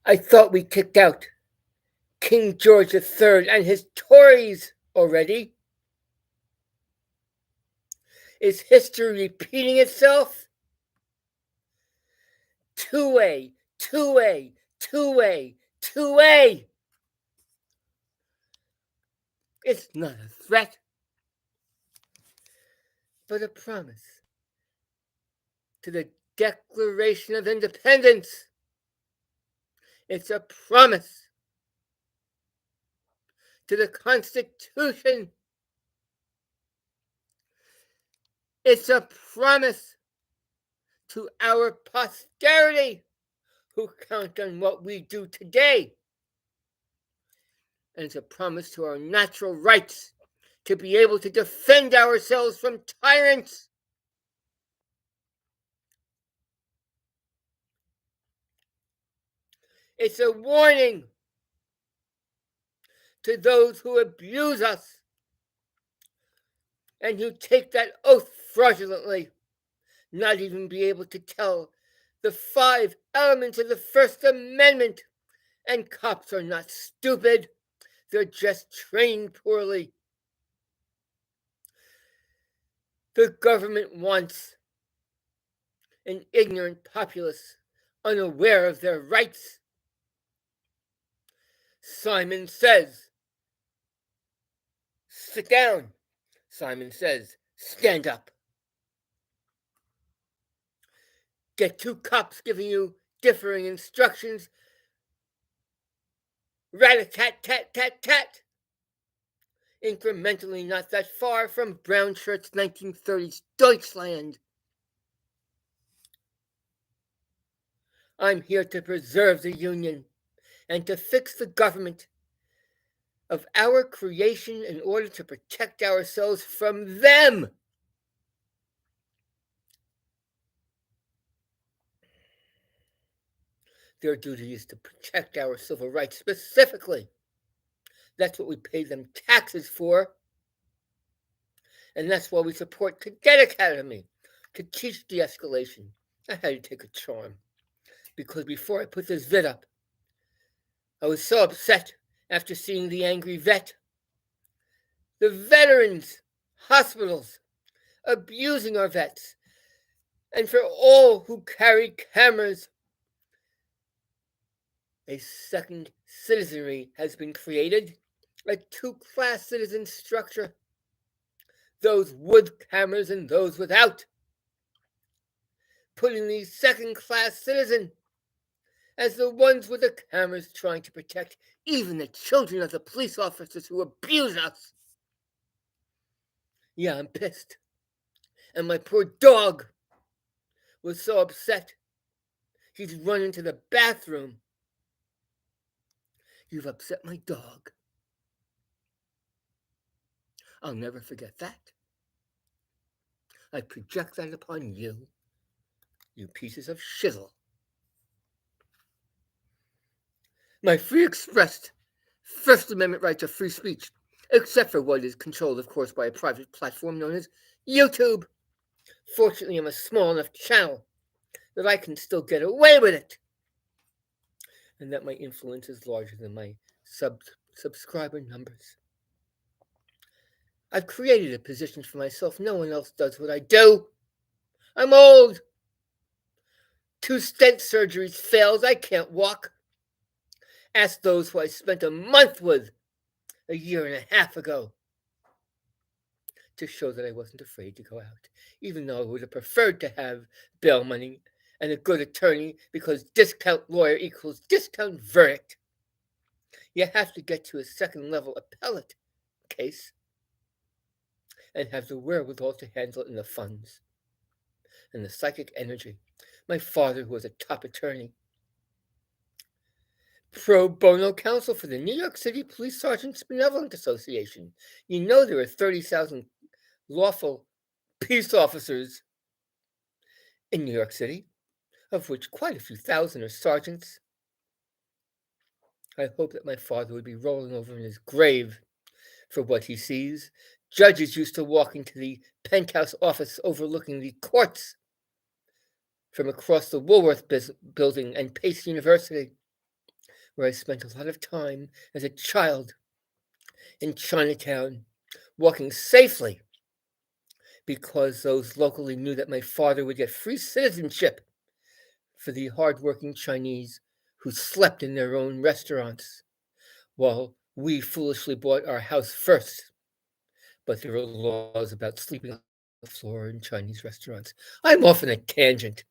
I thought we kicked out King George III and his Tories already. Is history repeating itself? Two-way, two-way, two-way, two-way. It's not a threat, but a promise to the Declaration of Independence. It's a promise to the Constitution. It's a promise to our posterity who count on what we do today. And it's a promise to our natural rights to be able to defend ourselves from tyrants. It's a warning to those who abuse us and who take that oath fraudulently, not even be able to tell the 5 elements of the First Amendment. And cops are not stupid, they're just trained poorly. The government wants an ignorant populace unaware of their rights. Simon says, sit down. Simon says, stand up. Get 2 cops giving you differing instructions. Rat-a-tat-tat-tat-tat. Incrementally not that far from Brown Shirt's 1930s Deutschland. I'm here to preserve the Union and to fix the government of our creation in order to protect ourselves from them. Their duty is to protect our civil rights specifically. That's what we pay them taxes for. And that's why we support Cadet Academy, to teach de-escalation. I had to take a charm, because before I put this vid up, I was so upset after seeing the angry vet. The veterans, hospitals, abusing our vets, and for all who carry cameras. A second citizenry has been created, a 2-class citizen structure, those with cameras and those without, putting the second-class citizen as the ones with the cameras trying to protect even the children of the police officers who abuse us. Yeah, I'm pissed. And my poor dog was so upset. He's run into the bathroom. You've upset my dog. I'll never forget that. I project that upon you, you pieces of shizzle. My free expressed First Amendment right to free speech, except for what is controlled, of course, by a private platform known as YouTube. Fortunately, I'm a small enough channel that I can still get away with it, and that my influence is larger than my subscriber numbers. I've created a position for myself. No one else does what I do. I'm old. 2 stent surgeries failed. I can't walk. Ask those who I spent a month with a year and a half ago to show that I wasn't afraid to go out, even though I would have preferred to have bail money and a good attorney, because discount lawyer equals discount verdict. You have to get to a second-level appellate case and have the wherewithal to handle it, and the funds and the psychic energy. My father, who was a top attorney, pro bono counsel for the New York City Police Sergeants Benevolent Association. You know there are 30,000 lawful peace officers in New York City, of which quite a few thousand are sergeants. I hope that my father would be rolling over in his grave for what he sees. Judges used to walk into the penthouse office overlooking the courts from across the Woolworth building and Pace University. where I spent a lot of time as a child in Chinatown, walking safely because those locally knew that my father would get free citizenship for the hardworking Chinese who slept in their own restaurants, while we foolishly bought our house first. But there are laws about sleeping on the floor in Chinese restaurants. I'm off on a tangent.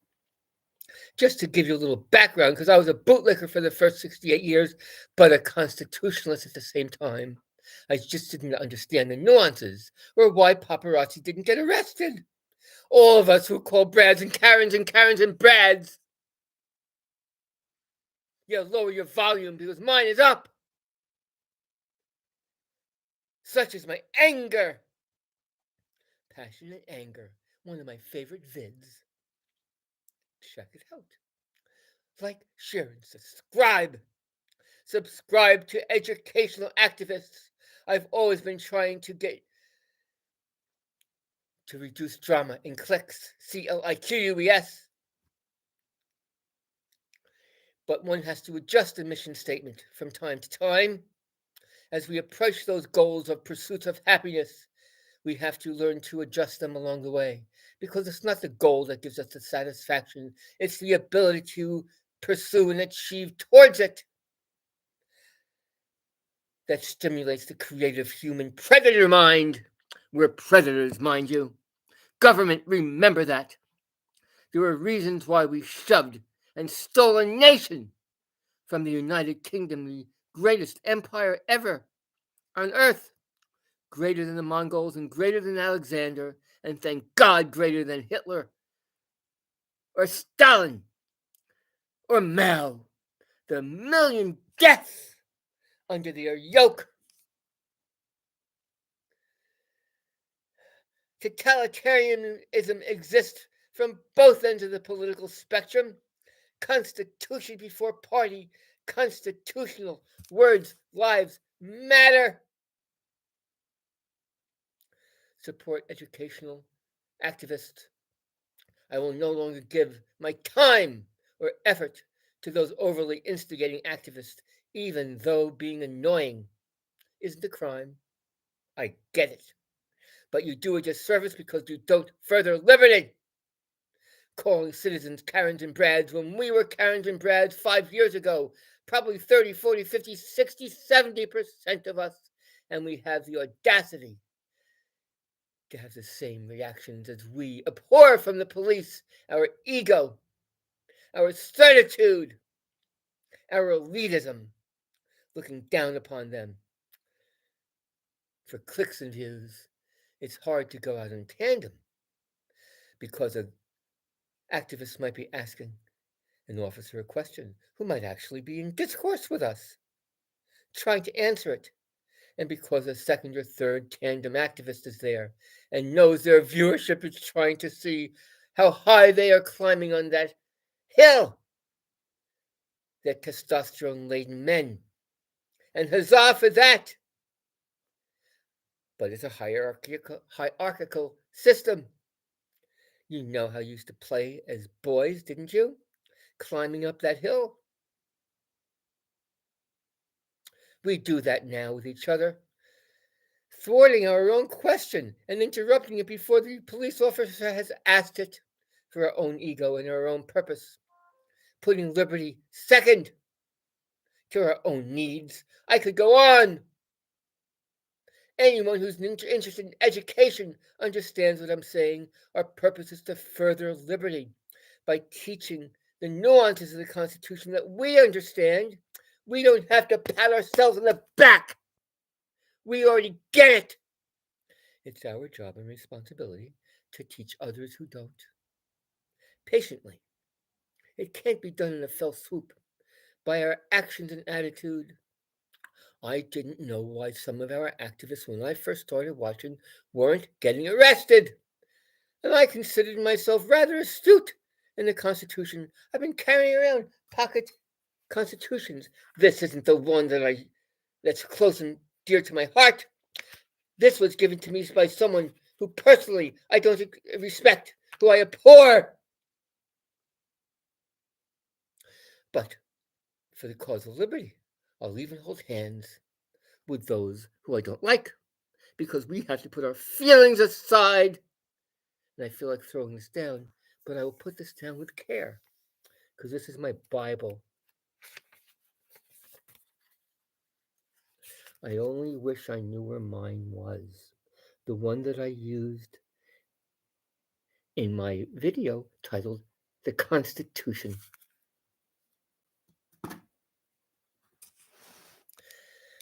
Just to give you a little background, because I was a bootlicker for the first 68 years, but a constitutionalist at the same time. I just didn't understand the nuances or why paparazzi didn't get arrested. All of us who call Brads and Karens and Brads. Yeah, lower your volume because mine is up. Such is my anger. Passionate anger, one of my favorite vids. Check it out. Like, share, and subscribe. Subscribe to educational activists. I've always been trying to get to reduce drama in clicks, CLIQUES. But one has to adjust the mission statement from time to time. As we approach those goals of pursuit of happiness, we have to learn to adjust them along the way, because it's not the goal that gives us the satisfaction, it's the ability to pursue and achieve towards it that stimulates the creative human predator mind. We're predators, mind you. Government, remember that. There are reasons why we shoved and stole a nation from the United Kingdom, the greatest empire ever on earth, greater than the Mongols and greater than Alexander, and thank God greater than Hitler or Stalin or Mao. The million deaths under their yoke. Totalitarianism exists from both ends of the political spectrum. Constitution before party, constitutional words, lives matter. Support educational activists. I will no longer give my time or effort to those overly instigating activists, even though being annoying isn't a crime. I get it. But you do a disservice because you don't further liberty. Calling citizens Karens and Brads when we were Karens and Brads 5 years ago, probably 30, 40, 50, 60, 70% of us, and we have the audacity to have the same reactions as we abhor from the police, our ego, our certitude, our elitism, looking down upon them. For clicks and views, it's hard to go out in tandem because activists might be asking an officer a question who might actually be in discourse with us, trying to answer it. And because a second or third tandem activist is there and knows their viewership is trying to see how high they are climbing on that hill, that testosterone-laden men. And huzzah for that! But it's a hierarchical system. You know how you used to play as boys, didn't you? Climbing up that hill. We do that now with each other, thwarting our own question and interrupting it before the police officer has asked it, for our own ego and our own purpose, putting liberty second to our own needs. I could go on. Anyone who's interested in education understands what I'm saying. Our purpose is to further liberty by teaching the nuances of the Constitution that we understand. We don't have to pat ourselves on the back. We already get it. It's our job and responsibility to teach others who don't. Patiently. It can't be done in a fell swoop by our actions and attitude. I didn't know why some of our activists, when I first started watching, weren't getting arrested. And I considered myself rather astute in the Constitution. I've been carrying around pocket constitutions. This isn't the one that's close and dear to my heart. This was given to me by someone who personally I don't respect, who I abhor. But for the cause of liberty. I'll even hold hands with those who I don't like, because we have to put our feelings aside. And I feel like throwing this down, but I will put this down with care, because this is my Bible. I only wish I knew where mine was, the one that I used in my video titled The Constitution.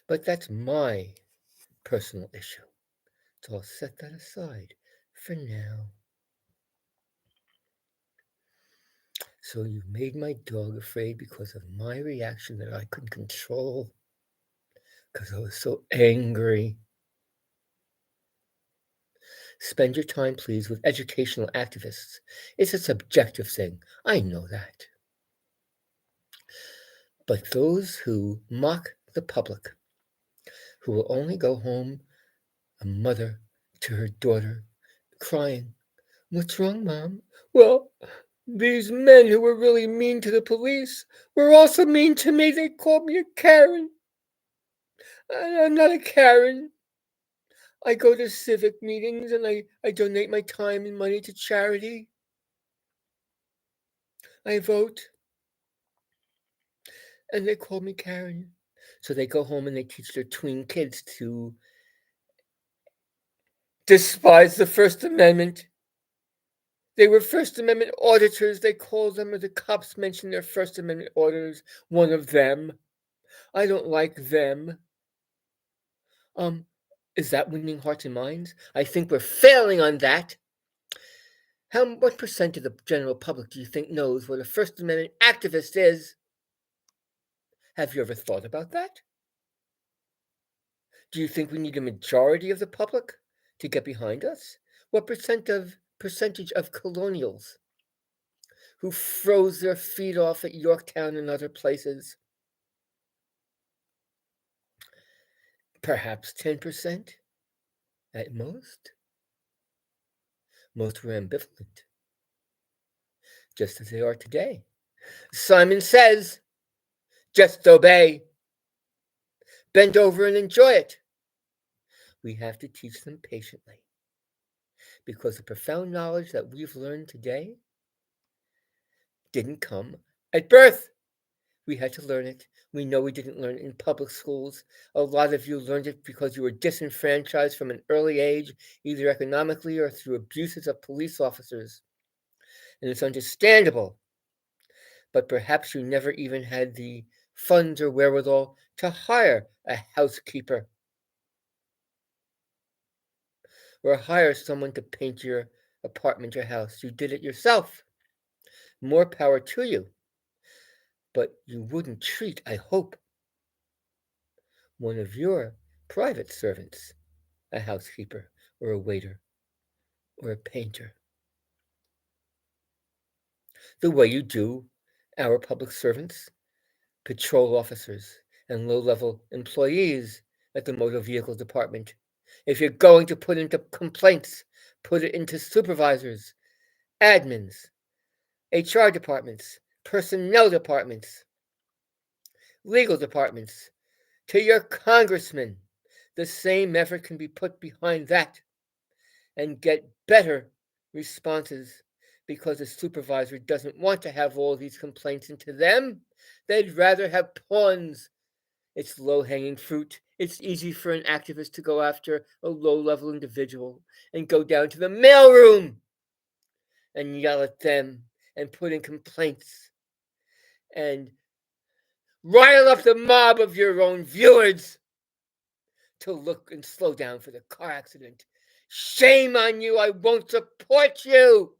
But that's my personal issue, so I'll set that aside for now. So you made my dog afraid because of my reaction that I couldn't control, because I was so angry. Spend your time, please, with educational activists. It's a subjective thing. I know that. But those who mock the public, who will only go home a mother to her daughter crying, "What's wrong, Mom?" "Well, these men who were really mean to the police were also mean to me. They called me a Karen. I'm not a Karen. I go to civic meetings and I donate my time and money to charity. I vote. And they call me Karen." So they go home and they teach their tween kids to despise the First Amendment. They were First Amendment auditors, they call them, or the cops mention their First Amendment auditors, one of them. I don't like them. Is that winning hearts and minds? I think we're failing on that. What percent of the general public do you think knows what a First Amendment activist is? Have you ever thought about that? Do you think we need a majority of the public to get behind us? What percentage of colonials who froze their feet off at Yorktown and other places? Perhaps 10% at most. Most were ambivalent, just as they are today. Simon says, just obey. Bend over and enjoy it. We have to teach them patiently, because the profound knowledge that we've learned today didn't come at birth. We had to learn it. We know we didn't learn it in public schools. A lot of you learned it because you were disenfranchised from an early age, either economically or through abuses of police officers. And it's understandable. But perhaps you never even had the funds or wherewithal to hire a housekeeper or hire someone to paint your apartment or house. You did it yourself. More power to you. But you wouldn't treat, I hope, one of your private servants, a housekeeper or a waiter or a painter, the way you do our public servants, patrol officers, and low-level employees at the motor vehicle department. If you're going to put into complaints, put it into supervisors, admins, HR departments, personnel departments, legal departments, to your congressman. The same effort can be put behind that and get better responses, because a supervisor doesn't want to have all these complaints into them. They'd rather have pawns. It's low-hanging fruit. It's easy for an activist to go after a low-level individual and go down to the mailroom and yell at them and put in complaints and rile up the mob of your own viewers to look and slow down for the car accident. Shame on you. I won't support you.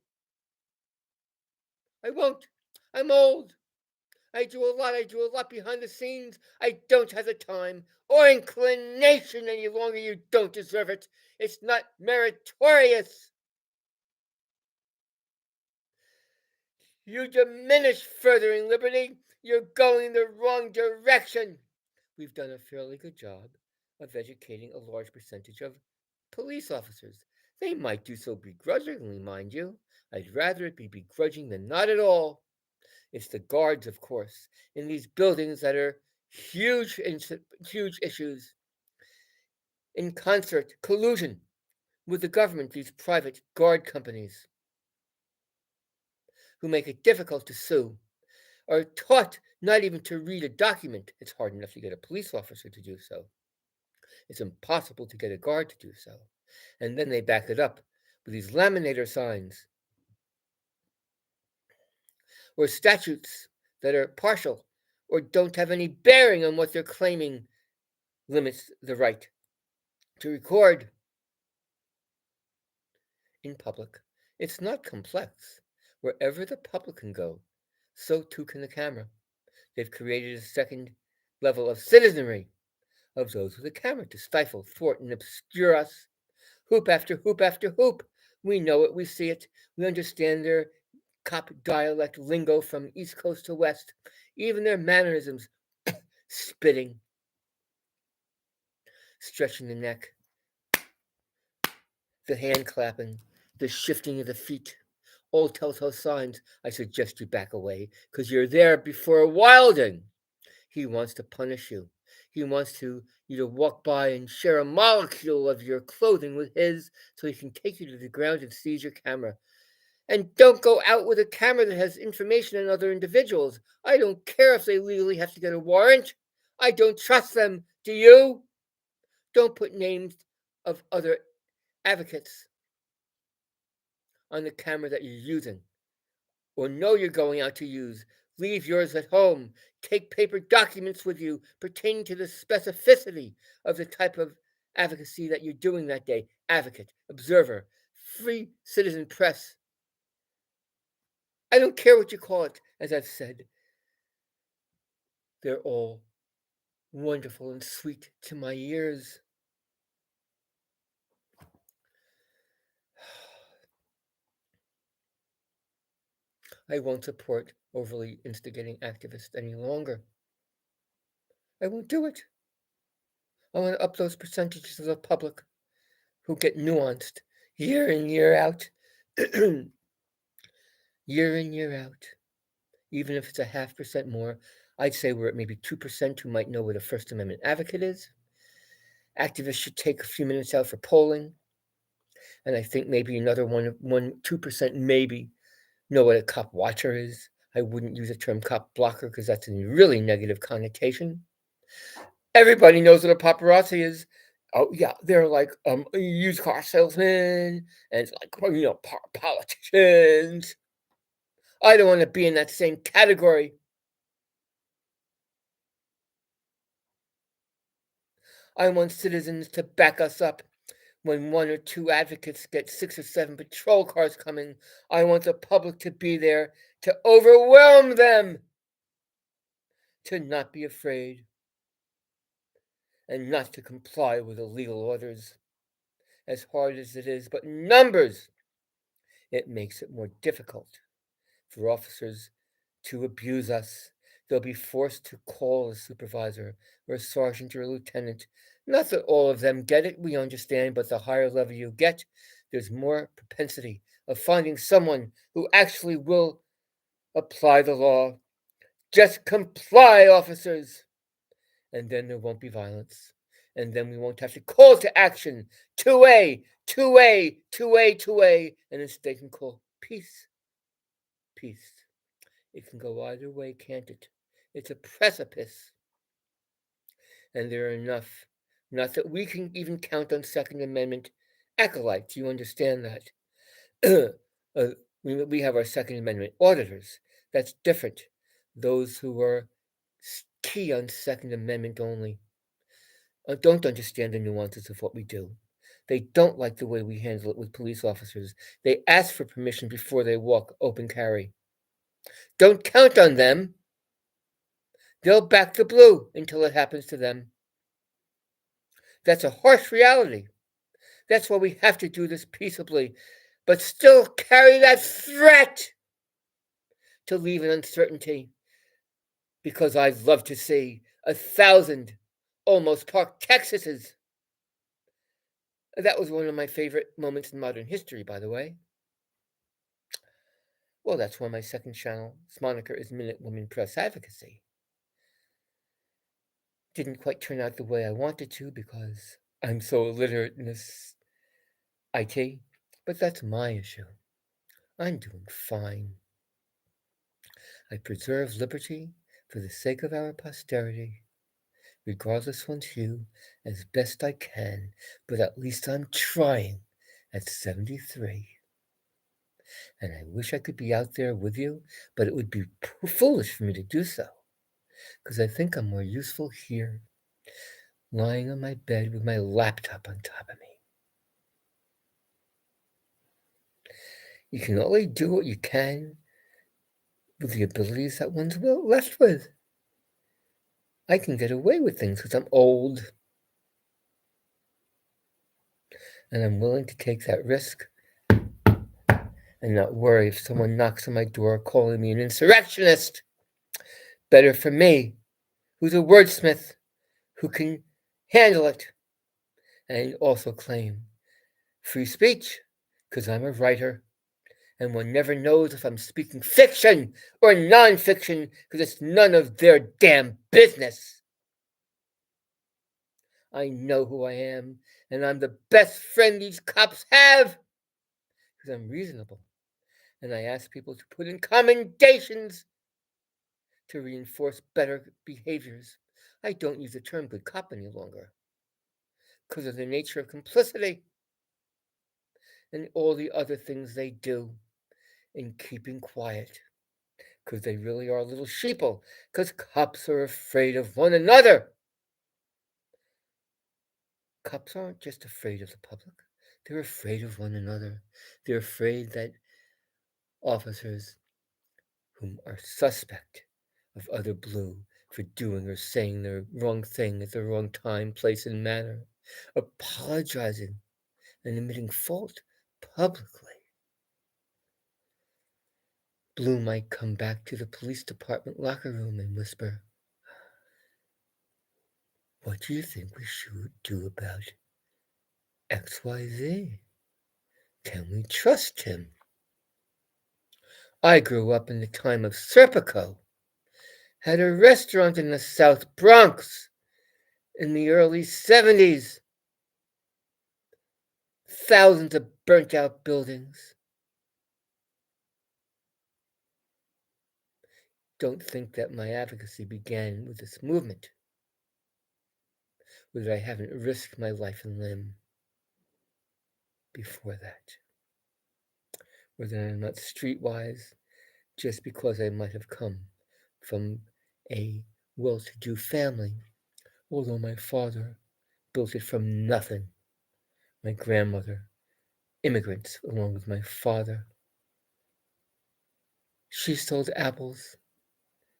I won't. I'm old. I do a lot behind the scenes. I don't have the time or inclination any longer. You don't deserve it. It's not meritorious. You diminish furthering liberty. You're going the wrong direction. We've done a fairly good job of educating a large percentage of police officers. They might do so begrudgingly, mind you. I'd rather it be begrudging than not at all. It's the guards, of course, in these buildings that are huge issues, in concert, collusion with the government, these private guard companies who make it difficult to sue, are taught not even to read a document. It's hard enough to get a police officer to do so. It's impossible to get a guard to do so. And then they back it up with these laminator signs or statutes that are partial or don't have any bearing on what they're claiming limits the right to record in public. It's not complex. Wherever the public can go, so too can the camera. They've created a second level of citizenry of those with a camera to stifle, thwart, and obscure us. Hoop after hoop after hoop. We know it, we see it, we understand their cop dialect lingo from East Coast to West, even their mannerisms, spitting, stretching the neck, the hand clapping, the shifting of the feet. All telltale signs. I suggest you back away, because you're there before Wilding. He wants to punish you. He wants you to walk by and share a molecule of your clothing with his so he can take you to the ground and seize your camera. And don't go out with a camera that has information on other individuals. I don't care if they legally have to get a warrant. I don't trust them. Do you? Don't put names of other advocates on the camera that you're using or know you're going out to use. Leave yours at home. Take paper documents with you pertaining to the specificity of the type of advocacy that you're doing that day. Advocate, observer, free citizen press. I don't care what you call it, as I've said. They're all wonderful and sweet to my ears. I won't support overly instigating activists any longer. I won't do it. I want to up those percentages of the public who get nuanced year in, year out. Year in, year out. Even if it's a 0.5% more, I'd say we're at maybe 2% who might know what a First Amendment advocate is. Activists should take a few minutes out for polling. And I think maybe another 2% maybe know what a cop watcher is. I wouldn't use the term cop blocker because that's a really negative connotation. Everybody knows what a paparazzi is. Oh yeah, they're like used car salesmen and it's like politicians. I don't want to be in that same category. I want citizens to back us up. When 1 or 2 advocates get 6 or 7 patrol cars coming, I want the public to be there to overwhelm them, to not be afraid, and not to comply with illegal orders. As hard as it is, but in numbers, it makes it more difficult for officers to abuse us. They'll be forced to call a supervisor or a sergeant or a lieutenant. Not that all of them get it, we understand, but the higher level you get, there's more propensity of finding someone who actually will apply the law. Just comply, officers, and then there won't be violence. And then we won't have to call to action. 2A, 2A, 2A, 2A, and instead they can call peace. Peace. It can go either way, can't it? It's a precipice. And there are enough, not that we can even count on Second Amendment acolytes, you understand that. We have our Second Amendment auditors. That's different. Those who are key on Second Amendment only don't understand the nuances of what we do. They don't like the way we handle it with police officers. They ask for permission before they walk open carry. Don't count on them. They'll back the blue until it happens to them. That's a harsh reality. That's why we have to do this peaceably, but still carry that threat to leave an uncertainty. Because I'd love to see 1,000 almost parked Texases. That was one of my favorite moments in modern history, by the way. Well, that's why my second channel's moniker is Minute Women Press Advocacy. Didn't quite turn out the way I wanted to because I'm so illiterate in this IT, but that's my issue. I'm doing fine. I preserve liberty for the sake of our posterity, regardless one's hue, as best I can, but at least I'm trying at 73. And I wish I could be out there with you, but it would be foolish for me to do so, because I think I'm more useful here, lying on my bed with my laptop on top of me. You can only do what you can with the abilities that one's left with. I can get away with things because I'm old, and I'm willing to take that risk and not worry if someone knocks on my door calling me an insurrectionist. Better for me, who's a wordsmith, who can handle it, and also claim free speech, because I'm a writer, and one never knows if I'm speaking fiction or nonfiction, because it's none of their damn business. I know who I am, and I'm the best friend these cops have, because I'm reasonable, and I ask people to put in commendations to reinforce better behaviors. I don't use the term good cop any longer, because of the nature of complicity and all the other things they do in keeping quiet, because they really are little sheeple, because cops are afraid of one another. Cops aren't just afraid of the public, they're afraid of one another. They're afraid that officers whom are suspect of other blue for doing or saying the wrong thing at the wrong time, place, and manner, apologizing and admitting fault publicly. Blue might come back to the police department locker room and whisper, "What do you think we should do about XYZ? Can we trust him?" I grew up in the time of Serpico, had a restaurant in the South Bronx in the early 70s, thousands of burnt out buildings. Don't think that my advocacy began with this movement, or that I haven't risked my life and limb before that, or that I'm not streetwise just because I might have come from a well-to-do family, although my father built it from nothing. My grandmother, immigrants along with my father. She sold apples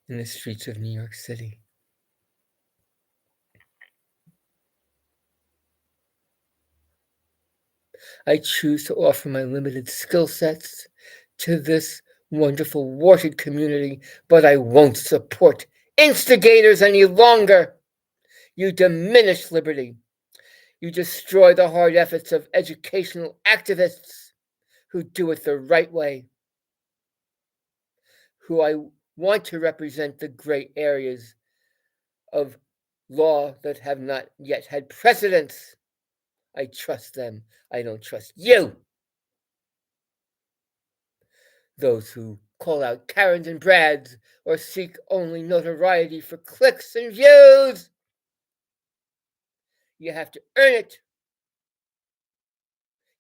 in the streets of New York City. I choose to offer my limited skill sets to this wonderful warted community, but I won't support instigators any longer. You diminish liberty. You destroy the hard efforts of educational activists who do it the right way, who I want to represent the gray areas of law that have not yet had precedence. I trust them. I don't trust you. Those who call out Karens and Brads or seek only notoriety for clicks and views. You have to earn it.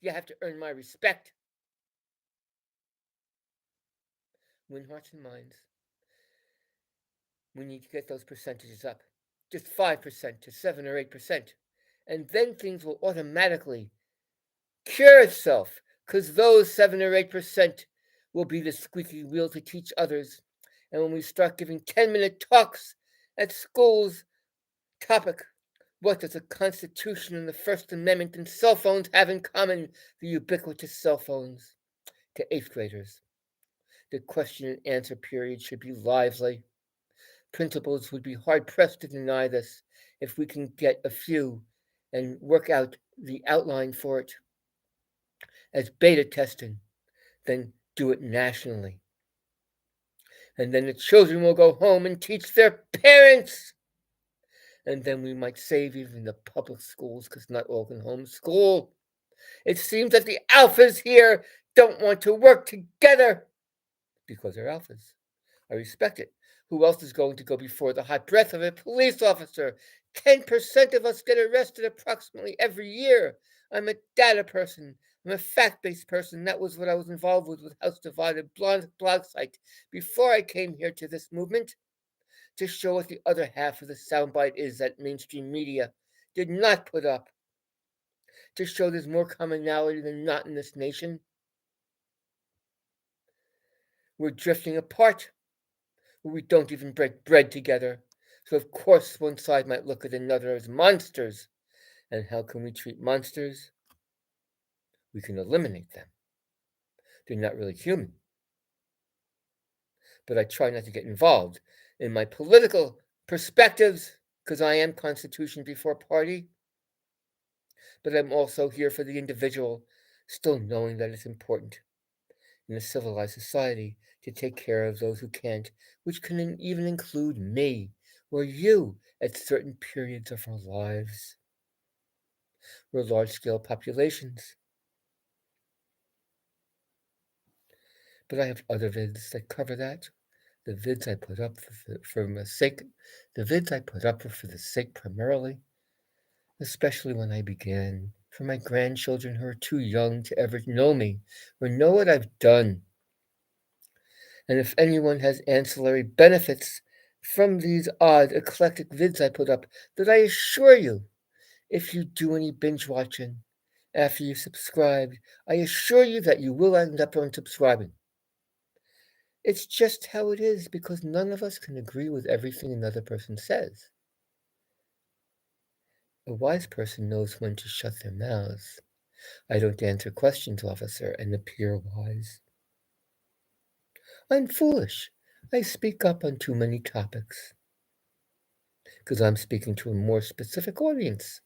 You have to earn my respect. Win hearts and minds. We need to get those percentages up. Just 5% to 7 or 8%. And then things will automatically cure itself, because those 7 or 8% will be the squeaky wheel to teach others. And when we start giving 10-minute talks at schools, topic, what does the Constitution and the First Amendment and cell phones have in common? The ubiquitous cell phones. To 8th graders, the question and answer period should be lively. Principals would be hard-pressed to deny this if we can get a few and work out the outline for it as beta testing, then do it nationally And then the children will go home and teach their parents. And then we might save even the public schools, because not all can homeschool. It seems that the alphas here don't want to work together because they're alphas. I respect it. Who else is going to go before the hot breath of a police officer? 10% of us get arrested approximately every year. I'm a data person. I'm a fact-based person. That was what I was involved with House Divided blog site before I came here to this movement, to show what the other half of the soundbite is that mainstream media did not put up, to show there's more commonality than not in this nation. We're drifting apart, where we don't even break bread together. So of course one side might look at another as monsters. And how can we treat monsters? We can eliminate them. They're not really human. But I try not to get involved in my political perspectives, because I am Constitution before party. But I'm also here for the individual, still knowing that it's important in a civilized society to take care of those who can't, which can even include me or you at certain periods of our lives. We're large-scale populations. But I have other vids that cover that. The vids I put up for the sake primarily, especially when I began, for my grandchildren who are too young to ever know me or know what I've done. And if anyone has ancillary benefits from these odd, eclectic vids I put up, that I assure you, if you do any binge watching after you subscribed, I assure you that you will end up unsubscribing. It's just how it is, because none of us can agree with everything another person says. A wise person knows when to shut their mouths. I don't answer questions, officer, and appear wise. I'm foolish. I speak up on too many topics, because I'm speaking to a more specific audience.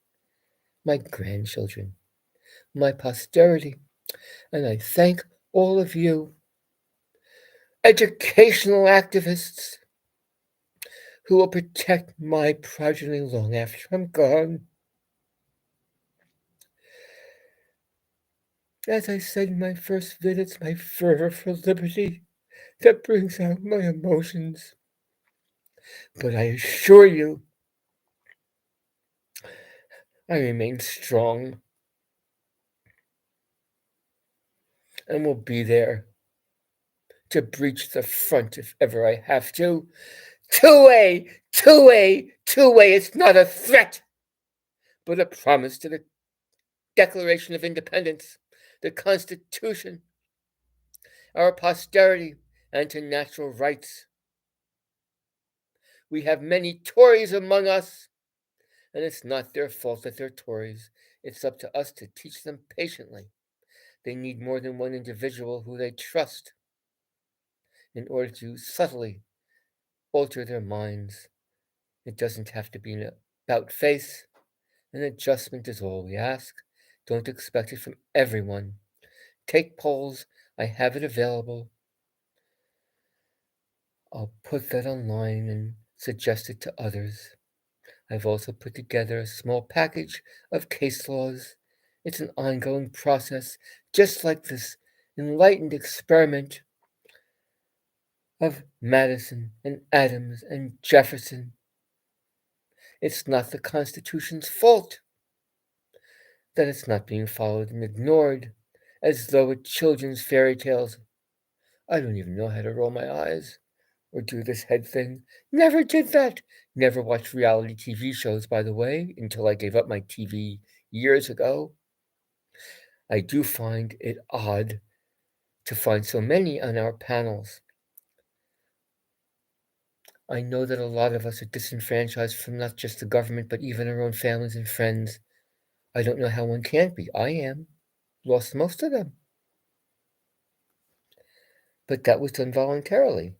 My grandchildren, my posterity, and I thank all of you, educational activists, who will protect my progeny long after I'm gone. As I said in my first vid, it's my fervor for liberty that brings out my emotions. But I assure you, I remain strong and will be there to breach the front if ever I have to. Two-way, two-way, two-way. It's not a threat, but a promise to the Declaration of Independence, the Constitution, our posterity, and to natural rights. We have many Tories among us, and it's not their fault that they're Tories. It's up to us to teach them patiently. They need more than one individual who they trust in order to subtly alter their minds. It doesn't have to be an about face. An adjustment is all we ask. Don't expect it from everyone. Take polls. I have it available. I'll put that online and suggest it to others. I've also put together a small package of case laws. It's an ongoing process, just like this enlightened experiment of Madison and Adams and Jefferson. It's not the Constitution's fault that it's not being followed and ignored, as though it's children's fairy tales. I don't even know how to roll my eyes or do this head thing. Never did that. Never watched reality TV shows, by the way, until I gave up my TV years ago. I do find it odd to find so many on our panels. I know that a lot of us are disenfranchised from not just the government, but even our own families and friends. I don't know how one can't be. I am. Lost most of them. But that was done voluntarily,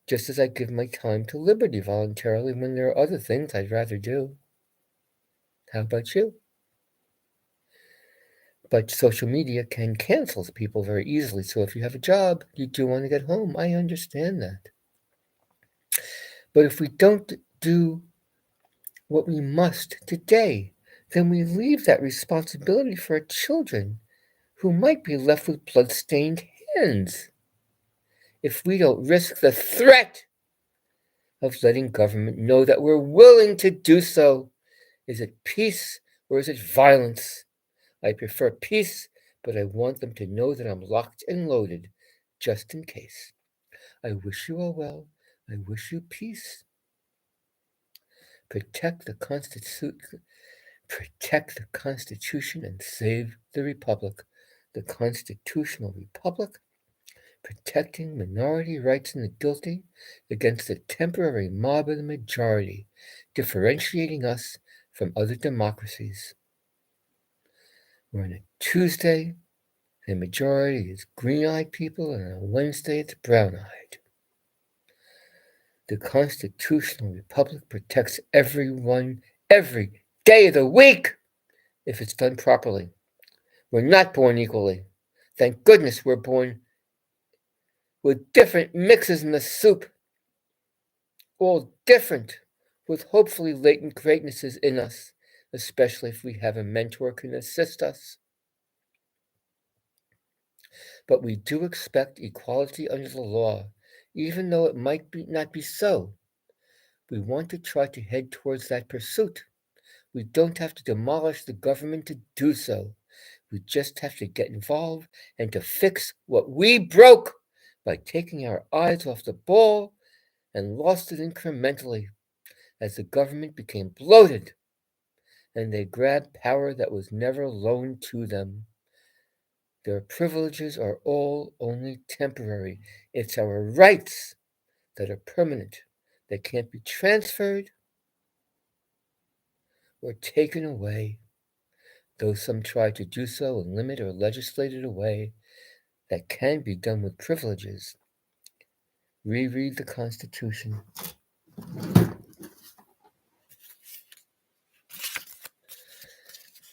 just as I give my time to liberty voluntarily when there are other things I'd rather do. How about you? But social media can cancel people very easily, so if you have a job, you do want to get home. I understand that. But if we don't do what we must today, then we leave that responsibility for our children, who might be left with blood-stained hands if we don't risk the threat of letting government know that we're willing to do so. Is it peace or is it violence? I prefer peace, but I want them to know that I'm locked and loaded, just in case. I wish you all well. I wish you peace. Protect the Constitution and save the Republic. The Constitutional Republic, protecting minority rights and the guilty against the temporary mob of the majority, differentiating us from other democracies. We're on a Tuesday, the majority is green-eyed people, and on a Wednesday it's brown-eyed. The Constitutional Republic protects everyone every day of the week if it's done properly. We're not born equally. Thank goodness we're born with different mixes in the soup, all different, with hopefully latent greatnesses in us, especially if we have a mentor who can assist us. But we do expect equality under the law, even though it might not be so. We want to try to head towards that pursuit. We don't have to demolish the government to do so. We just have to get involved and to fix what we broke by taking our eyes off the ball and lost it incrementally as the government became bloated and they grabbed power that was never loaned to them. Their privileges are all only temporary. It's our rights that are permanent. They can't be transferred or taken away, though some try to do so and limit or legislate it away. That can be done with privileges. Reread the Constitution.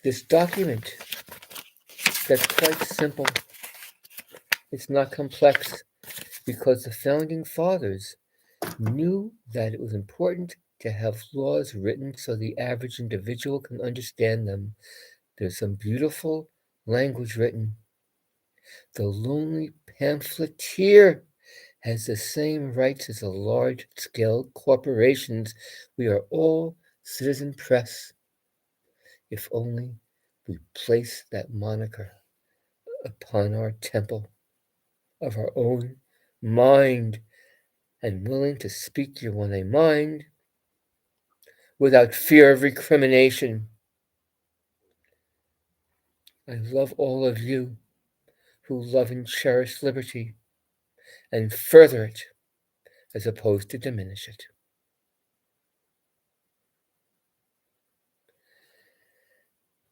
This document that's quite simple. It's not complex because the Founding Fathers knew that it was important to have laws written so the average individual can understand them. There's some beautiful language written. The lonely pamphleteer has the same rights as the large-scale corporations. We are all citizen press. If only we place that moniker upon our temple of our own mind and willing to speak your one a mind without fear of recrimination. I love all of you who love and cherish liberty and further it as opposed to diminish it.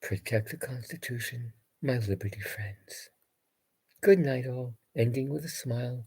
Protect the Constitution, my liberty friends. Good night all, ending with a smile.